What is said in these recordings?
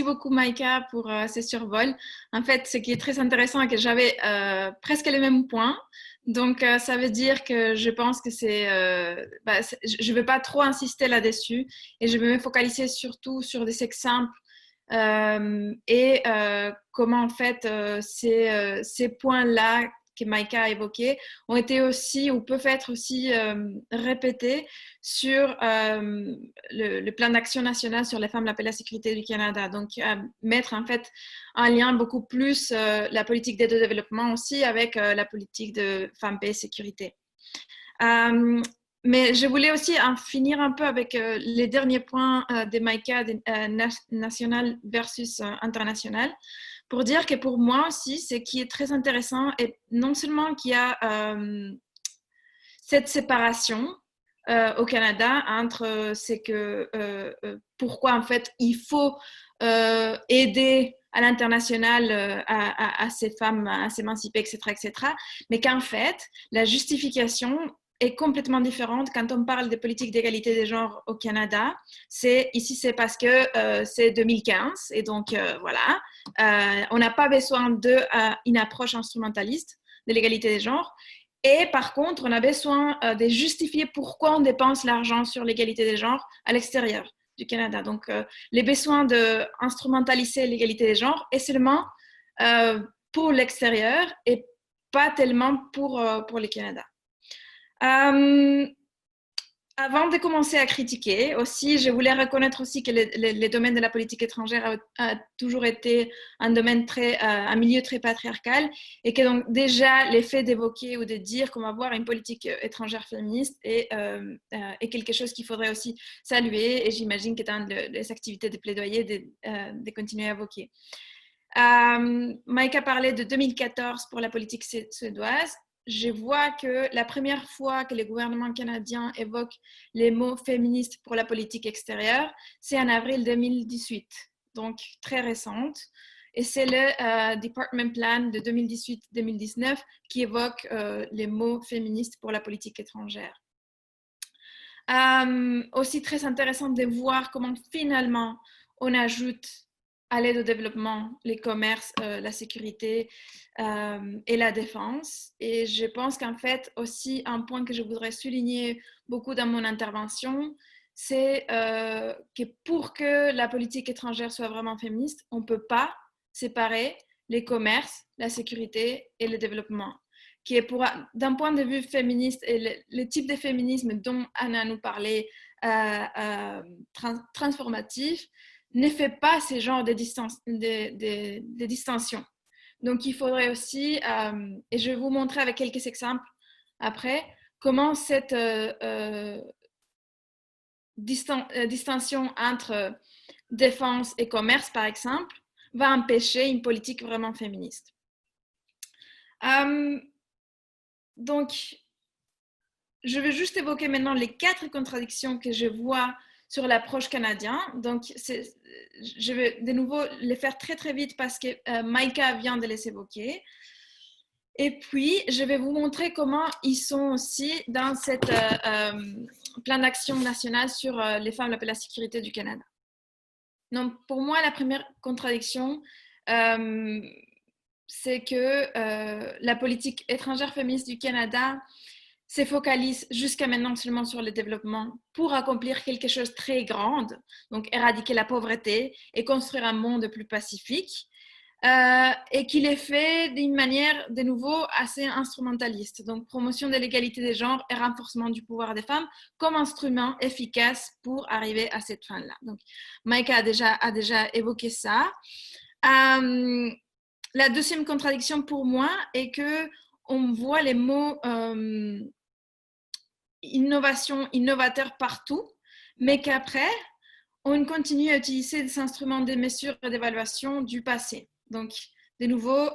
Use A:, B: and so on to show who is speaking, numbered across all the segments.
A: merci beaucoup, Maïka, pour ce survol. En fait, ce qui est très intéressant est que j'avais presque les mêmes points. Donc, ça veut dire que je pense que je ne vais pas trop insister là-dessus et je vais me focaliser surtout sur des exemples comment, en fait, ces points-là que Maïka a évoqués ont été aussi ou peuvent être aussi répétés sur le plan d'action national sur les femmes, la paix et la sécurité du Canada. Donc, mettre en fait en lien beaucoup plus la politique d'aide au développement aussi avec la politique de femmes, paix et sécurité. Mais je voulais aussi en finir un peu avec les derniers points des Maïka national versus international, pour dire que pour moi aussi, ce qui est très intéressant est non seulement qu'il y a cette séparation au Canada entre pourquoi en fait il faut aider à l'international à ces femmes à s'émanciper, etc., etc., mais qu'en fait, la justification est complètement différente quand on parle des politiques d'égalité des genres au Canada. Ici, c'est parce que c'est 2015 et donc voilà, on n'a pas besoin d'une approche instrumentaliste de l'égalité des genres. Et par contre, on a besoin de justifier pourquoi on dépense l'argent sur l'égalité des genres à l'extérieur du Canada. Donc, les besoins d'instrumentaliser l'égalité des genres est seulement pour l'extérieur et pas tellement pour le Canada. Avant de commencer à critiquer, aussi, je voulais reconnaître aussi que le domaine de la politique étrangère a toujours été un milieu très patriarcal et que donc déjà l'effet d'évoquer ou de dire qu'on va avoir une politique étrangère féministe est quelque chose qu'il faudrait aussi saluer et j'imagine que dans les activités de plaidoyer de continuer à évoquer. Mike a parlé de 2014 pour la politique suédoise. Je vois que la première fois que le gouvernement canadien évoque les mots féministes pour la politique extérieure, c'est en avril 2018, donc très récente. Et c'est le Department Plan de 2018-2019 qui évoque les mots féministes pour la politique étrangère. Aussi très intéressant de voir comment finalement on ajoute à l'aide au développement, les commerces, la sécurité et la défense. Et je pense qu'en fait, aussi, un point que je voudrais souligner beaucoup dans mon intervention, c'est que pour que la politique étrangère soit vraiment féministe, on ne peut pas séparer les commerces, la sécurité et le développement. Qui est d'un point de vue féministe et le type de féminisme dont Anna nous parlait, transformatif, ne fait pas ce genre de distinctions. Donc, il faudrait aussi, et je vais vous montrer avec quelques exemples après, comment cette distinction entre défense et commerce, par exemple, va empêcher une politique vraiment féministe. Donc, je vais juste évoquer maintenant les 4 contradictions que je vois sur l'approche canadienne. Donc, je vais de nouveau les faire très, très vite parce que Maïka vient de les évoquer. Et puis, je vais vous montrer comment ils sont aussi dans cette plan d'action national sur les femmes, la paix et la sécurité du Canada. Donc, pour moi, la première contradiction, c'est que la politique étrangère féministe du Canada se focalise jusqu'à maintenant seulement sur le développement pour accomplir quelque chose de très grand, donc éradiquer la pauvreté et construire un monde plus pacifique, et qu'il est fait d'une manière, de nouveau, assez instrumentaliste. Donc, promotion de l'égalité des genres et renforcement du pouvoir des femmes comme instrument efficace pour arriver à cette fin-là. Donc, Maïka a déjà évoqué ça. La deuxième contradiction pour moi est qu'on voit les mots innovation, innovateur partout, mais qu'après, on continue à utiliser des instruments de mesure et d'évaluation du passé. Donc, de nouveau,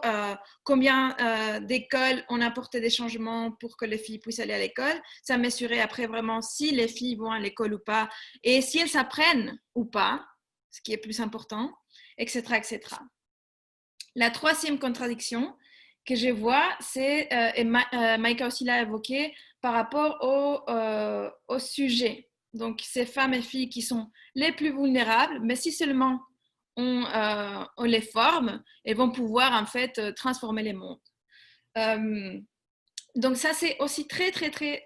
A: combien d'écoles on a apporté des changements pour que les filles puissent aller à l'école, ça mesurait après vraiment si les filles vont à l'école ou pas, et si elles s'apprennent ou pas, ce qui est plus important, etc., etc. La troisième contradiction que je vois, c'est, et Maïka aussi l'a évoqué, par rapport au sujet. Donc, ces femmes et filles qui sont les plus vulnérables, mais si seulement on les forme et vont pouvoir en fait transformer les mondes. Donc ça, c'est aussi très, très, très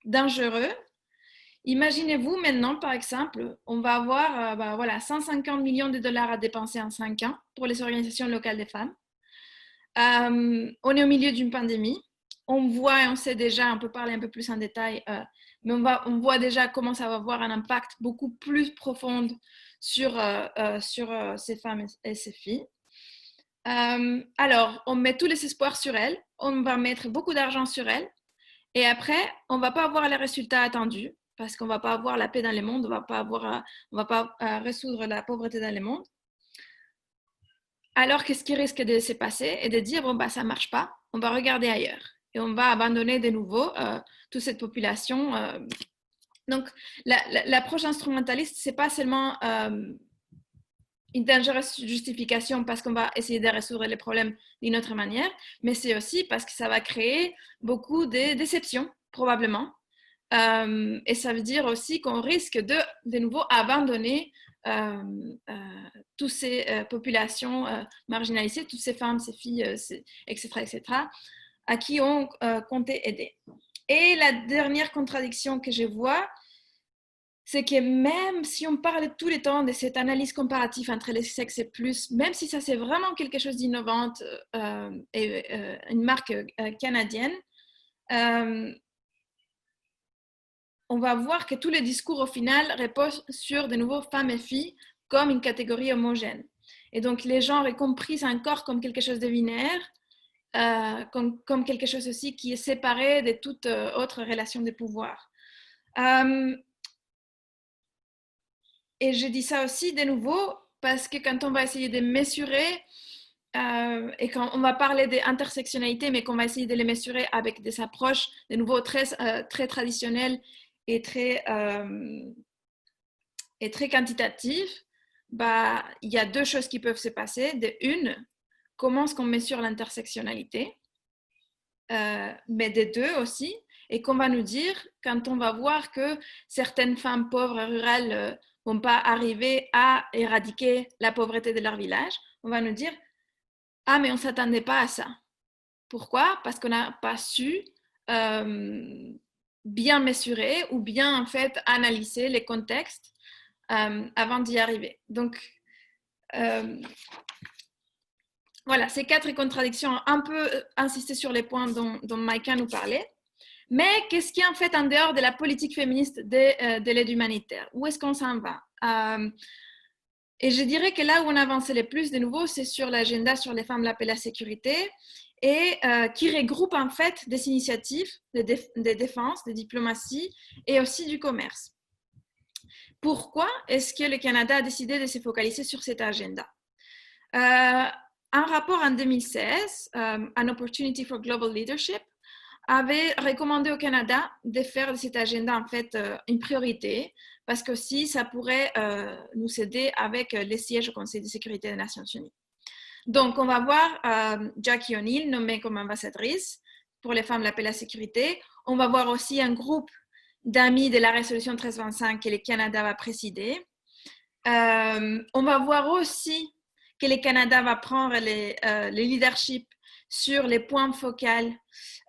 A: dangereux. Imaginez-vous maintenant, par exemple, on va avoir voilà, 150 millions de dollars à dépenser en 5 ans pour les organisations locales des femmes. On est au milieu d'une pandémie. On voit et on sait déjà, on peut parler un peu plus en détail, mais on voit déjà comment ça va avoir un impact beaucoup plus profond sur ces femmes et ces filles. Alors, on met tous les espoirs sur elles, on va mettre beaucoup d'argent sur elles, et après, on ne va pas avoir les résultats attendus, parce qu'on ne va pas avoir la paix dans le monde, on va pas résoudre la pauvreté dans le monde. Alors, qu'est-ce qui risque de se passer et de dire, bon, bah, ça ne marche pas, on va regarder ailleurs. Et on va abandonner de nouveau toute cette population. Donc, l'approche instrumentaliste, ce n'est pas seulement une dangereuse justification parce qu'on va essayer de résoudre les problèmes d'une autre manière, mais c'est aussi parce que ça va créer beaucoup de déceptions, probablement. Et ça veut dire aussi qu'on risque de nouveau abandonner toutes ces populations marginalisées, toutes ces femmes, ces filles, etc., etc., à qui on comptait aider. Et la dernière contradiction que je vois, c'est que même si on parle tout le temps de cette analyse comparative entre les sexes et plus, même si ça c'est vraiment quelque chose d'innovant et une marque canadienne, on va voir que tous les discours au final reposent sur de nouveau femmes et filles comme une catégorie homogène. Et donc les genres est compris encore comme quelque chose de binaire, comme quelque chose aussi qui est séparé de toute autre relation de pouvoir. Et je dis ça aussi de nouveau parce que quand on va essayer de mesurer et quand on va parler d'intersectionnalité, mais qu'on va essayer de les mesurer avec des approches de nouveau très traditionnelles et très quantitatives, bah, il y a deux choses qui peuvent se passer. Une, comment est-ce qu'on mesure l'intersectionnalité, mais de deux aussi, et qu'on va nous dire quand on va voir que certaines femmes pauvres rurales vont pas arriver à éradiquer la pauvreté de leur village, on va nous dire ah mais on s'attendait pas à ça. Pourquoi? Parce qu'on n'a pas su bien mesurer ou bien en fait analyser les contextes avant d'y arriver. Donc voilà, ces 4 contradictions ont un peu insisté sur les points dont Maïka nous parlait. Mais qu'est-ce qui est en fait en dehors de la politique féministe de l'aide humanitaire? Où est-ce qu'on s'en va? Et je dirais que là où on avance le plus de nouveau, c'est sur l'agenda sur les femmes, la paix, la sécurité, et qui regroupe en fait des initiatives de défense, de diplomatie et aussi du commerce. Pourquoi est-ce que le Canada a décidé de se focaliser sur cet agenda? Un rapport en 2016, An Opportunity for Global Leadership, avait recommandé au Canada de faire de cet agenda en fait une priorité parce que aussi ça pourrait nous aider avec les sièges au Conseil de sécurité des Nations Unies. Donc on va voir Jackie O'Neill nommée comme ambassadrice pour les femmes, la paix et la sécurité. On va voir aussi un groupe d'amis de la résolution 1325 que le Canada va présider. On va voir aussi que le Canada va prendre le leadership sur les points focaux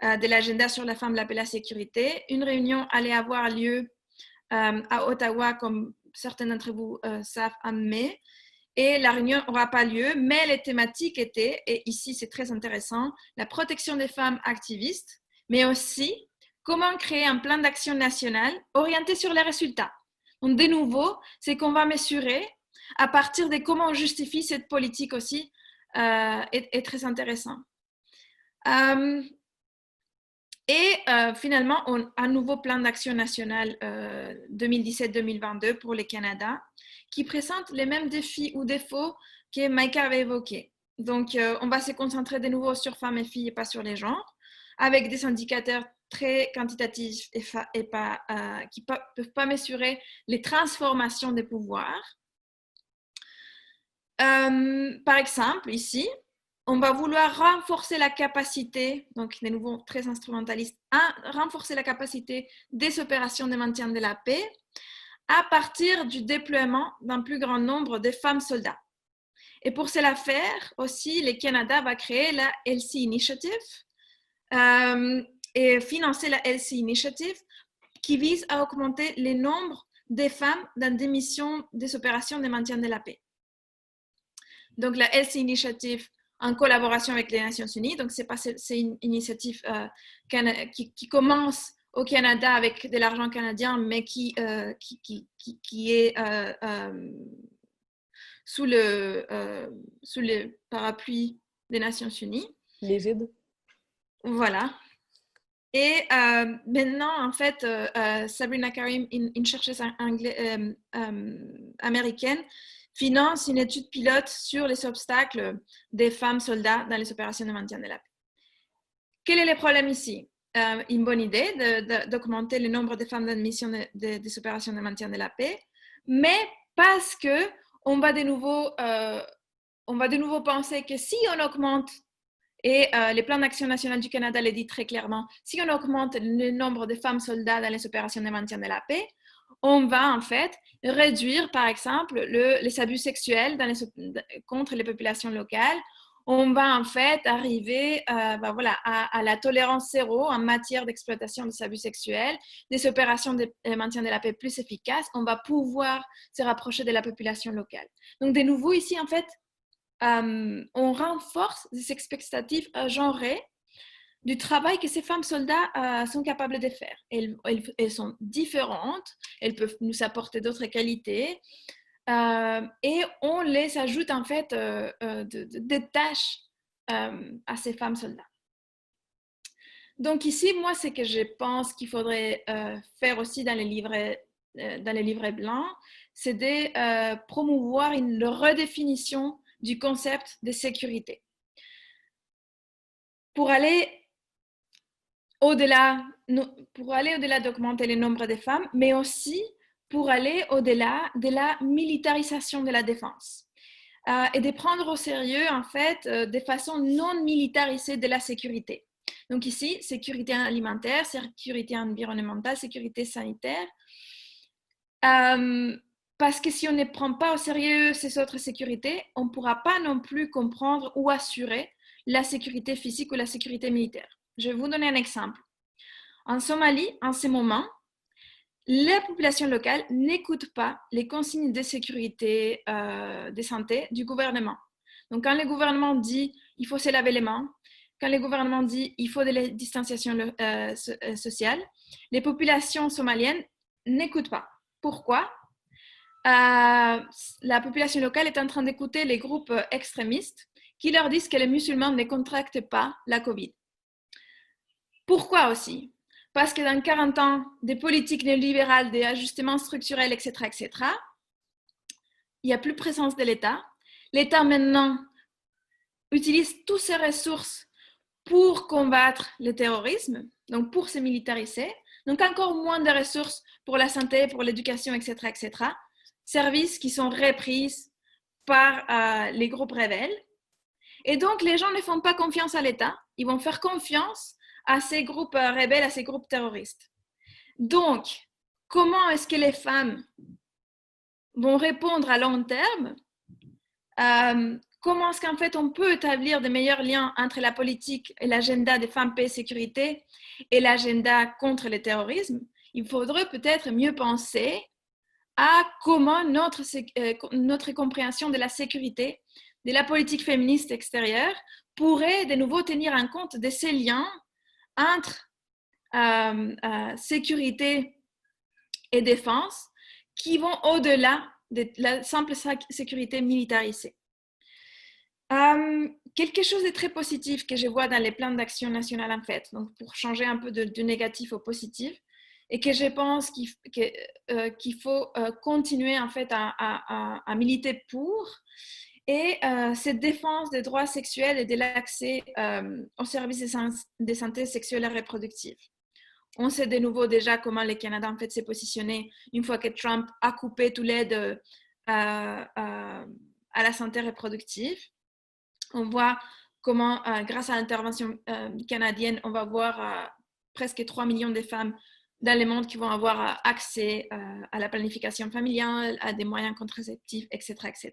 A: de l'agenda sur la femme, la paix et la sécurité. Une réunion allait avoir lieu à Ottawa, comme certains d'entre vous savent, en mai. Et la réunion n'aura pas lieu, mais les thématiques étaient, et ici c'est très intéressant, la protection des femmes activistes, mais aussi comment créer un plan d'action national orienté sur les résultats. Donc de nouveau, c'est qu'on va mesurer à partir de comment on justifie cette politique aussi est très intéressant. Finalement, un nouveau plan d'action national 2017-2022 pour le Canada qui présente les mêmes défis ou défauts que Maïka avait évoqués. Donc, on va se concentrer de nouveau sur femmes et filles et pas sur les genres, avec des indicateurs très quantitatifs et qui ne peuvent pas mesurer les transformations des pouvoirs. Par exemple, ici, on va vouloir renforcer la capacité, donc de nouveau très instrumentaliste, renforcer la capacité des opérations de maintien de la paix à partir du déploiement d'un plus grand nombre de femmes soldats. Et pour cela faire aussi, le Canada va créer la LC Initiative et financer la LC Initiative qui vise à augmenter le nombre des femmes dans des missions des opérations de maintien de la paix. Donc la LC Initiative en collaboration avec les Nations Unies, donc c'est une initiative qui commence au Canada avec de l'argent canadien, mais qui est sous le parapluie des Nations Unies.
B: L'égide.
A: Voilà. Et maintenant, en fait, Sabrina Karim, une chercheuse américaine, finance une étude pilote sur les obstacles des femmes soldats dans les opérations de maintien de la paix. Quel est le problème ici? Une bonne idée d'augmenter le nombre de femmes dans les missions des opérations de maintien de la paix, mais parce qu'on va de nouveau penser que si on augmente, et le plan d'action national du Canada le dit très clairement, si on augmente le nombre de femmes soldats dans les opérations de maintien de la paix, on va en fait réduire, par exemple, les abus sexuels contre les populations locales. On va en fait arriver à la tolérance zéro en matière d'exploitation des abus sexuels, des opérations de maintien de la paix plus efficaces. On va pouvoir se rapprocher de la population locale. Donc, de nouveau, ici, en fait, on renforce les expectatives genrées du travail que ces femmes soldats sont capables de faire. Elles sont différentes, elles peuvent nous apporter d'autres qualités et on les ajoute en fait des tâches à ces femmes soldats. Donc ici, moi, ce que je pense qu'il faudrait faire aussi dans les livrets blancs, c'est de promouvoir une redéfinition du concept de sécurité. Pour aller au-delà d'augmenter le nombre de femmes, mais aussi pour aller au-delà de la militarisation de la défense et de prendre au sérieux, en fait, de façon non militarisée de la sécurité. Donc ici, sécurité alimentaire, sécurité environnementale, sécurité sanitaire. Parce que si on ne prend pas au sérieux ces autres sécurités, on ne pourra pas non plus comprendre ou assurer la sécurité physique ou la sécurité militaire. Je vais vous donner un exemple. En Somalie, en ce moment, la population locale n'écoute pas les consignes de sécurité de santé du gouvernement. Donc, quand le gouvernement dit il faut se laver les mains, quand le gouvernement dit il faut de la distanciation sociale, les populations somaliennes n'écoutent pas. Pourquoi? La population locale est en train d'écouter les groupes extrémistes qui leur disent que les musulmans ne contractent pas la COVID. Pourquoi aussi? Parce que dans 40 ans des politiques néolibérales, des ajustements structurels, etc., il n'y a plus de présence de l'État. L'État maintenant utilise toutes ses ressources pour combattre le terrorisme, donc pour se militariser. Donc encore moins de ressources pour la santé, pour l'éducation, etc. Services qui sont repris par les groupes rebelles. Et donc les gens ne font pas confiance à l'État, ils vont faire confiance à ces groupes rebelles, à ces groupes terroristes. Donc, comment est-ce que les femmes vont répondre à long terme? Comment est-ce qu'en fait on peut établir de meilleurs liens entre la politique et l'agenda des femmes, paix et sécurité et l'agenda contre le terrorisme? Il faudrait peut-être mieux penser à comment notre compréhension de la sécurité, de la politique féministe extérieure pourrait de nouveau tenir en compte de ces liens entre sécurité et défense qui vont au-delà de la simple sécurité militarisée. Quelque chose de très positif que je vois dans les plans d'action nationale en fait, donc pour changer un peu du négatif au positif, et que je pense qu'il faut continuer en fait à militer pour, et cette défense des droits sexuels et de l'accès aux services de santé sexuelle et reproductive. On sait de nouveau déjà comment le Canada en fait s'est positionné une fois que Trump a coupé tout l'aide à la santé reproductive. On voit comment, grâce à l'intervention canadienne, on va voir presque 3 millions de femmes dans les mondes qui vont avoir accès à la planification familiale, à des moyens contraceptifs, etc., etc.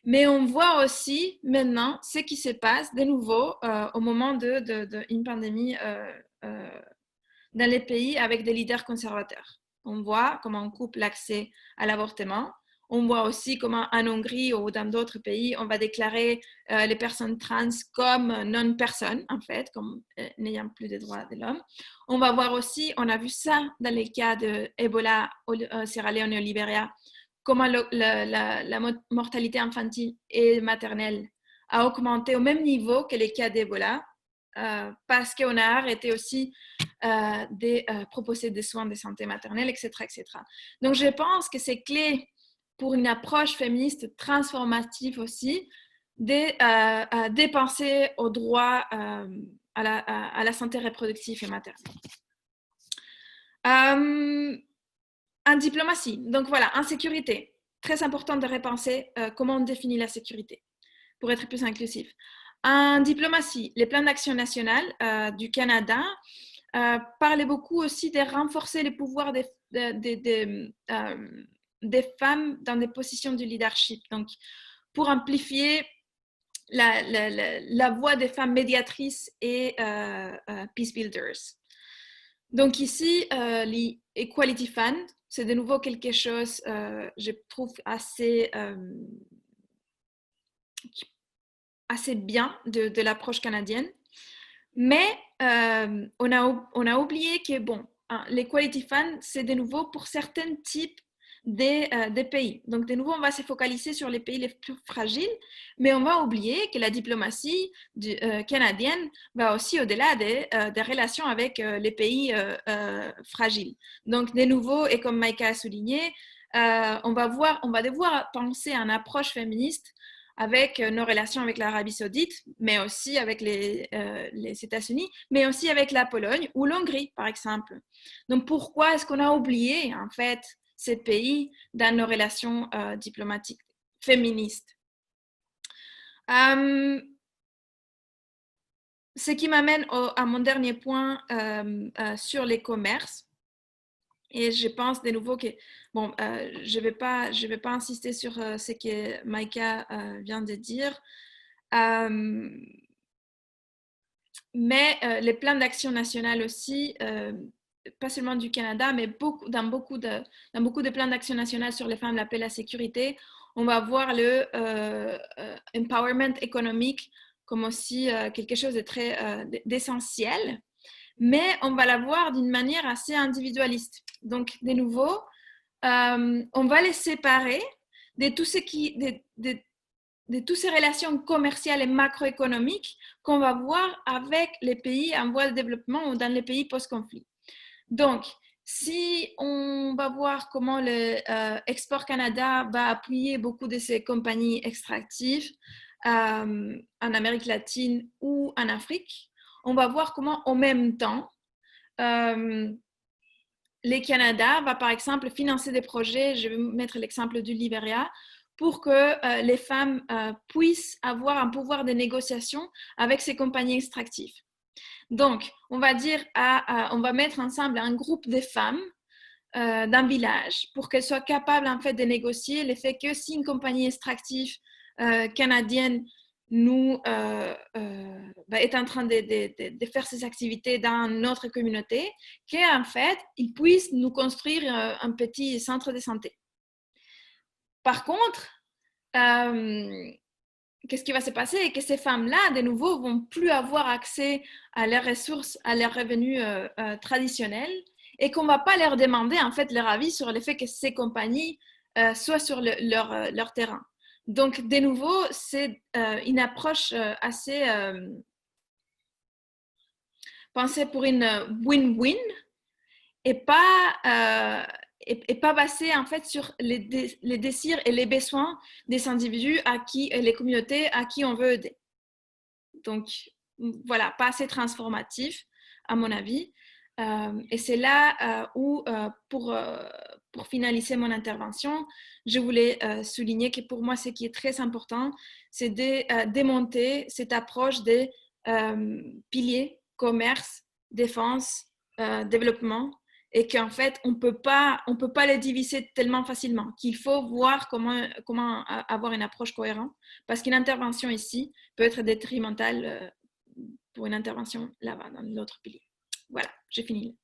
A: Mais on voit aussi maintenant ce qui se passe de nouveau au moment d'une pandémie dans les pays avec des leaders conservateurs. On voit comment on coupe l'accès à l'avortement. On voit aussi comment en Hongrie ou dans d'autres pays, on va déclarer les personnes trans comme non-personnes, en fait, comme n'ayant plus de droits de l'homme. On va voir aussi, on a vu ça dans les cas de Ebola au Sierra Leone et au Libéria, comment la mortalité infantile et maternelle a augmenté au même niveau que les cas d'Ebola, parce qu'on a arrêté aussi de proposer des soins de santé maternelle, etc., etc. Donc, je pense que c'est clé pour une approche féministe transformative aussi de dépenser au droit à la santé reproductive et maternelle. En diplomatie, donc voilà, en sécurité, très important de repenser comment on définit la sécurité pour être plus inclusif. En diplomatie, les plans d'action nationale du Canada parlaient beaucoup aussi de renforcer les pouvoirs des femmes dans des positions de leadership, donc pour amplifier la voix des femmes médiatrices et peace builders. Donc ici, l'Equality Fund, c'est de nouveau quelque chose, je trouve, assez bien de l'approche canadienne. Mais on a oublié que, bon, l'Equality Fund, c'est de nouveau pour certains types des pays. Donc, de nouveau, on va se focaliser sur les pays les plus fragiles, mais on va oublier que la diplomatie canadienne va aussi au-delà des relations avec les pays fragiles. Donc, de nouveau, et comme Maïka a souligné, on va devoir penser à une approche féministe avec nos relations avec l'Arabie Saoudite, mais aussi avec les États-Unis, mais aussi avec la Pologne ou l'Hongrie, par exemple. Donc, pourquoi est-ce qu'on a oublié, en fait, ces pays dans nos relations diplomatiques féministes? Ce qui m'amène à mon dernier point sur les commerces. Et je pense de nouveau que, bon, je vais pas insister sur ce que Maïka vient de dire, mais les plans d'action nationale aussi, pas seulement du Canada, mais dans beaucoup de plans d'action nationale sur les femmes, la paix, la sécurité, on va voir le empowerment économique comme aussi quelque chose de très d'essentiel, mais on va la voir d'une manière assez individualiste. Donc, de nouveau, on va les séparer de tout ce qui, de toutes ces relations commerciales et macroéconomiques qu'on va voir avec les pays en voie de développement ou dans les pays post-conflit. Donc, si on va voir comment le Export Canada va appuyer beaucoup de ces compagnies extractives en Amérique latine ou en Afrique, on va voir comment en même temps le Canada va par exemple financer des projets, je vais mettre l'exemple du Libéria, pour que les femmes puissent avoir un pouvoir de négociation avec ces compagnies extractives. Donc, on va dire, on va mettre ensemble un groupe de femmes d'un village pour qu'elles soient capables en fait de négocier le fait que si une compagnie extractive canadienne est en train de faire ses activités dans notre communauté, qu'en fait, ils puissent nous construire un petit centre de santé. Par contre, qu'est-ce qui va se passer? Et que ces femmes-là, de nouveau, vont plus avoir accès à leurs ressources, à leurs revenus traditionnels, et qu'on ne va pas leur demander en fait leur avis sur le fait que ces compagnies soient sur leur terrain. Donc, de nouveau, c'est une approche assez pensée pour une win-win et pas basée en fait sur les désirs et les besoins des individus et les communautés à qui on veut aider. Donc, voilà, pas assez transformatif, à mon avis. Et c'est là où, pour finaliser mon intervention, je voulais souligner que pour moi, ce qui est très important, c'est de démonter cette approche des piliers commerce, défense, développement, et qu'en fait, on peut pas les diviser tellement facilement, qu'il faut voir comment avoir une approche cohérente, parce qu'une intervention ici peut être détrimentale pour une intervention là-bas, dans l'autre pilier. Voilà, j'ai fini.